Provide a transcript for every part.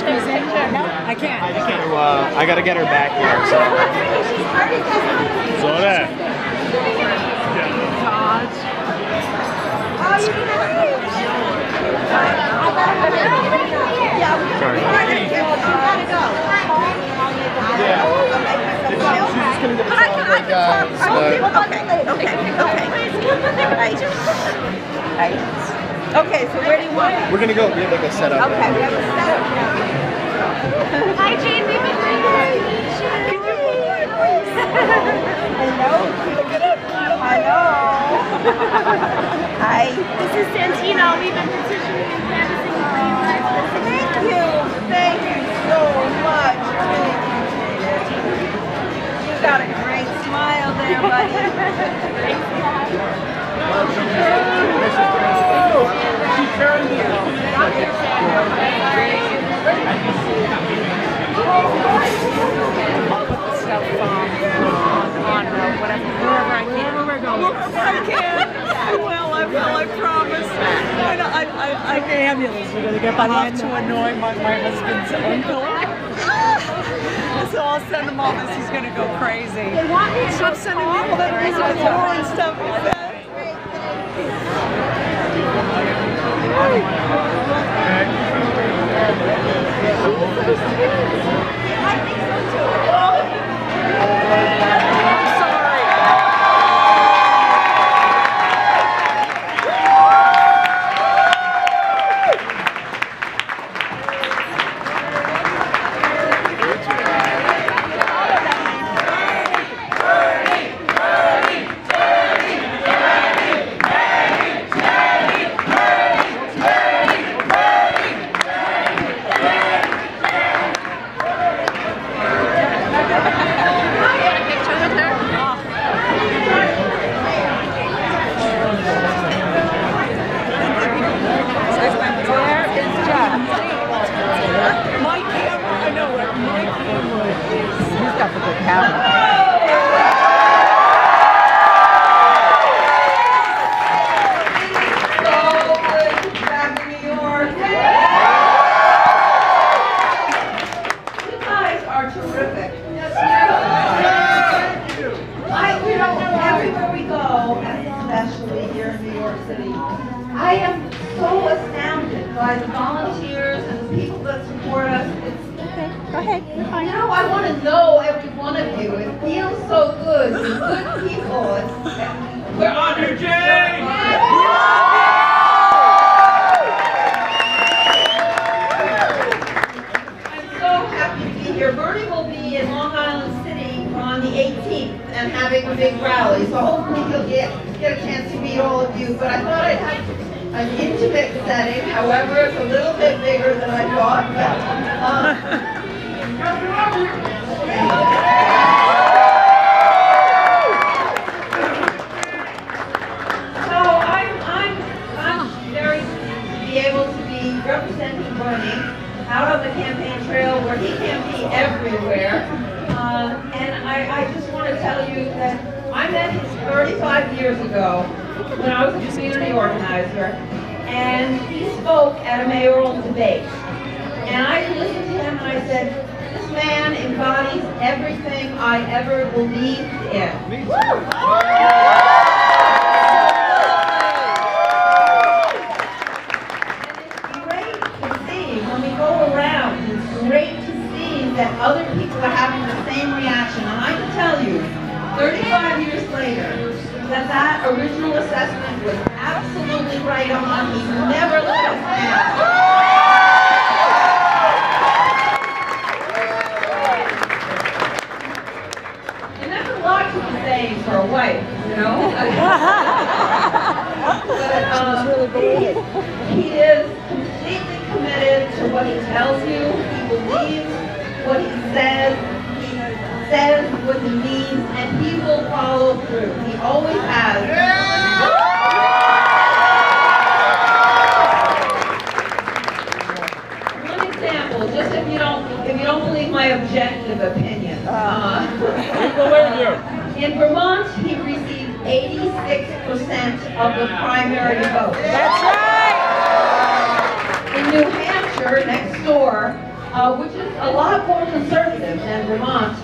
squeezing? No, I can't. I gotta get her back here. So that. Sorry. Okay, so where do you want it? We're gonna go. We have like a setup. Okay, we have a setup now. Hi, Jane. We've been waiting for you. Hello. Hi. This is Santina. We've been petitioning and canvassing for you guys. Thank you. Thank you so much. You got a great smile there, buddy. She turned you. I'll put the stuff on whatever, wherever I can. I can. I promise. I Ambulance, we're going to get behind to annoy my husband's uncle. So I'll send him all this. He's going to go crazy. They want me to Stop sending me all that music and stuff like that. I think so too. I am so astounded by the volunteers and the people that support us. Okay, go ahead. You're fine. You know, I want to know every one of you. It feels so good. You're good people. We're honored, Jane! I'm so happy to be here. Bernie will be in Long Island City on the 18th and having a big rally. So hopefully he'll get a chance to meet all of you. But I thought I'd have an intimate setting. However, it's a little bit bigger than I thought. So I'm very to be able to be representing Bernie out on the campaign trail where he can be everywhere. And I just want to tell you that I met him 35 years ago when I was a community organizer, and he spoke at a mayoral debate. And I listened to him and I said, this man embodies everything I ever believed in. That other people are having the same reaction. And I can tell you, 35 years later, that original assessment was absolutely right on. He never let us down. And that's a lot to be saying for a wife, you know? But he is completely committed to what he tells you. He believes what he says what he means, and he will follow through. He always has. One example, just if you don't believe my objective opinion. In Vermont, he received 86% of the primary vote. That's right! In New Hampshire, next door, which is a lot more conservative than Vermont,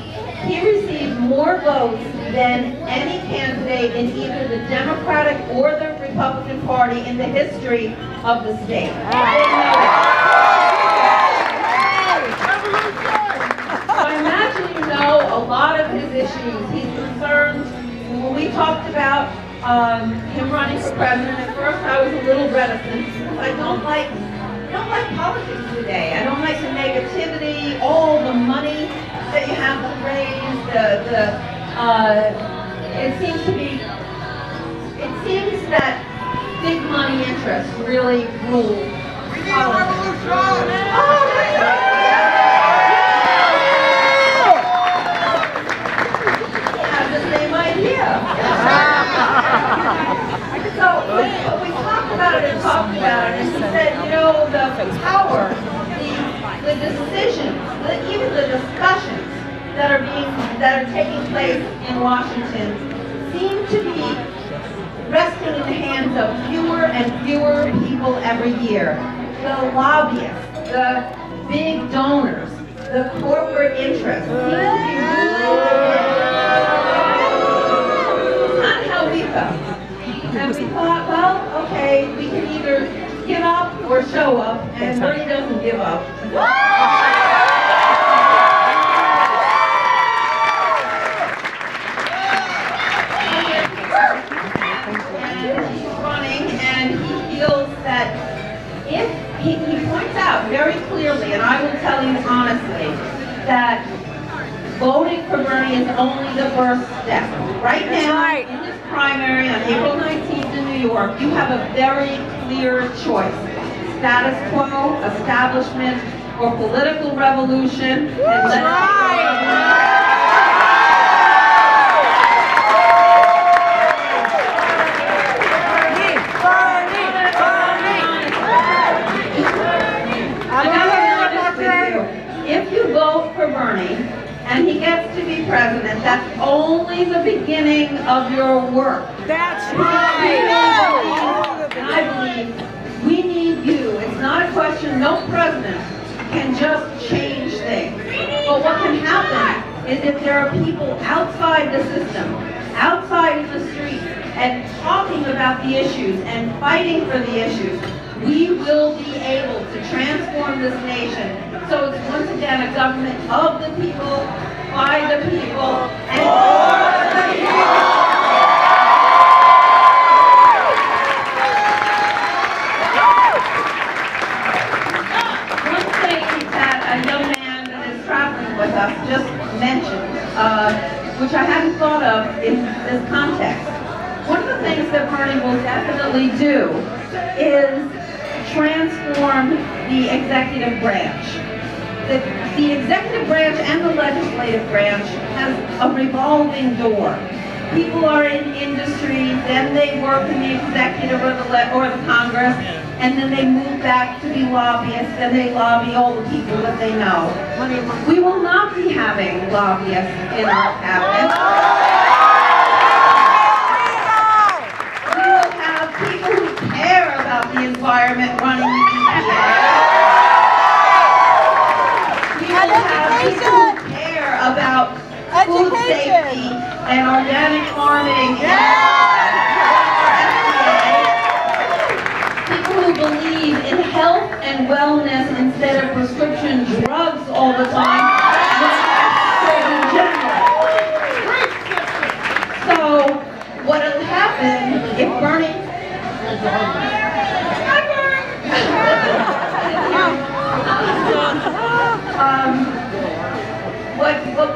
he received more votes than any candidate in either the Democratic or the Republican Party in the history of the state. So I imagine you know a lot of his issues. He's concerned. When we talked about him running for president, at first I was a little reticent because I don't like politics today. I don't like the negativity, all the money that you have to raise. It seems that big money interests really rule politics. So we talked about it and talked about it, and he said, you know, the power, the decisions, even the discussions that are taking place in Washington seem to be resting in the hands of fewer and fewer people every year. The lobbyists, the big donors, the corporate interests seem to be not how we felt. And we thought, well, okay, we can either give up or show up, and Bernie doesn't give up. And he's running, and he feels that if he points out very clearly, and I will tell you honestly, that voting for Bernie is only the first step. Right now, in this primary on April 19th in New York, you have a very clear choice. Status quo, establishment, or political revolution. And if you vote for Bernie, and he gets to be president, that's only the beginning of your work. That's right. And I believe we need you. It's not a question, no president can just change things. But what can happen is if there are people outside the system, outside in the streets, and talking about the issues and fighting for the issues, we will be able to transform this nation. So it's once again a government of the people, by the people, and for the people. One thing that a young man that is traveling with us just mentioned, which I hadn't thought of in this context. One of the things that Bernie will definitely do is transform the executive branch. The executive branch and the legislative branch has a revolving door. People are in industry, then they work in the executive or the Congress, and then they move back to be lobbyists, and they lobby all the people that they know. We will not be having lobbyists in our cabinet. We will have people who care about the environment running the EPA. People who care about food safety and organic farming people who believe in health and wellness instead of prescription drugs all the time in general. So what will happen if Bernie what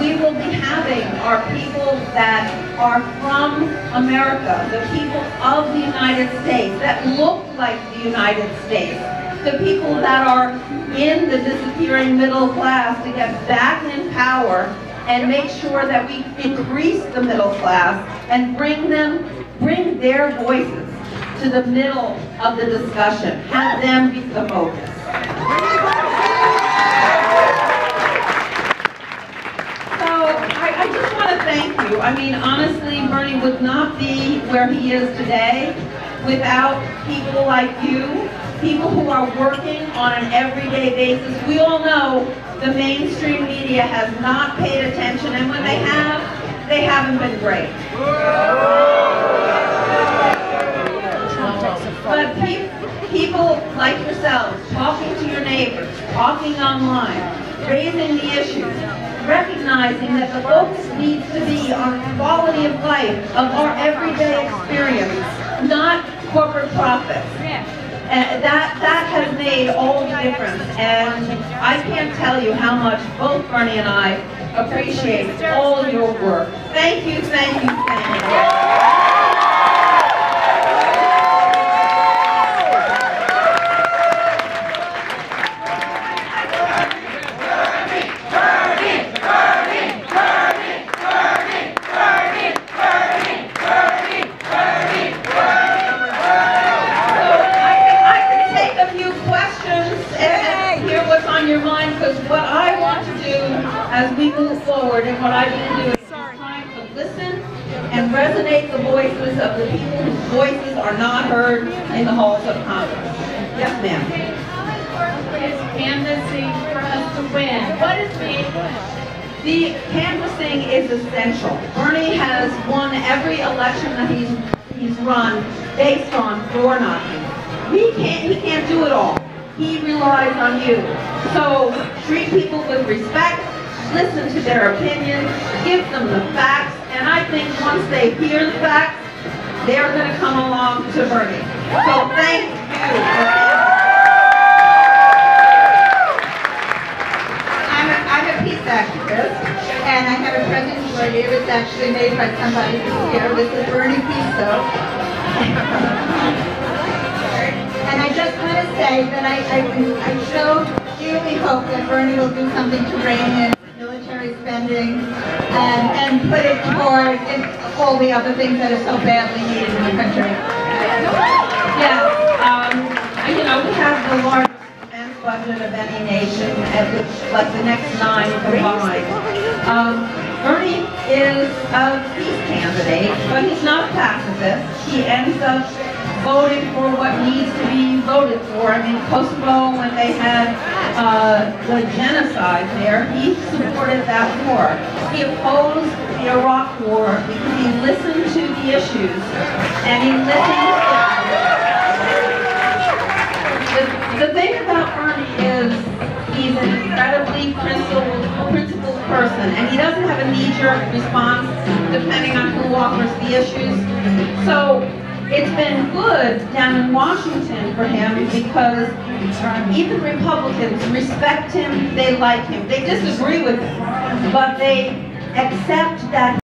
we will be having are people that are from America, the people of the United States, that look like the United States, the people that are in the disappearing middle class to get back in power and make sure that we increase the middle class and bring their voices to the middle of the discussion, have them be the focus. I just want to thank you. I mean, honestly, Bernie would not be where he is today without people like you, people who are working on an everyday basis. We all know the mainstream media has not paid attention, and when they haven't been great. But people like yourselves, talking to your neighbors, talking online, raising the issues, recognizing that the focus needs to be on quality of life, of our everyday experience, not corporate profits. And that has made all the difference, and I can't tell you how much both Bernie and I appreciate all your work. Thank you, thank you, thank you. As we move forward, and what I will do is time to listen and resonate the voices of the people whose voices are not heard in the halls of Congress. Yes, ma'am. Is canvassing for us to win. What is the canvassing is essential. Bernie has won every election that he's run based on door knocking. He can't do it all. He relies on you. So treat people with respect. Listen to their opinions, give them the facts, and I think once they hear the facts, they're going to come along to Bernie. So thank you. I'm a peace activist, and I have a present for you. It's actually made by somebody who's here. This is Bernie Piso. And I just want to say that I so dearly hope that Bernie will do something to rein in military spending and put it toward all the other things that are so badly needed in the country. Yes, you know, we have the largest defense budget of any nation, at which, like the next 9 combined. Bernie is a peace candidate, but he's not a pacifist. He ends up voting for what needs to be voted for. I mean, Kosovo, when they had the genocide there, he supported that war. He opposed the Iraq war because he listened to the issues, and he listened. The thing about Bernie is he's an incredibly principled person, and he doesn't have a knee-jerk response depending on who offers the issues. So it's been good down in Washington for him because even Republicans respect him, they like him. They disagree with him, but they accept that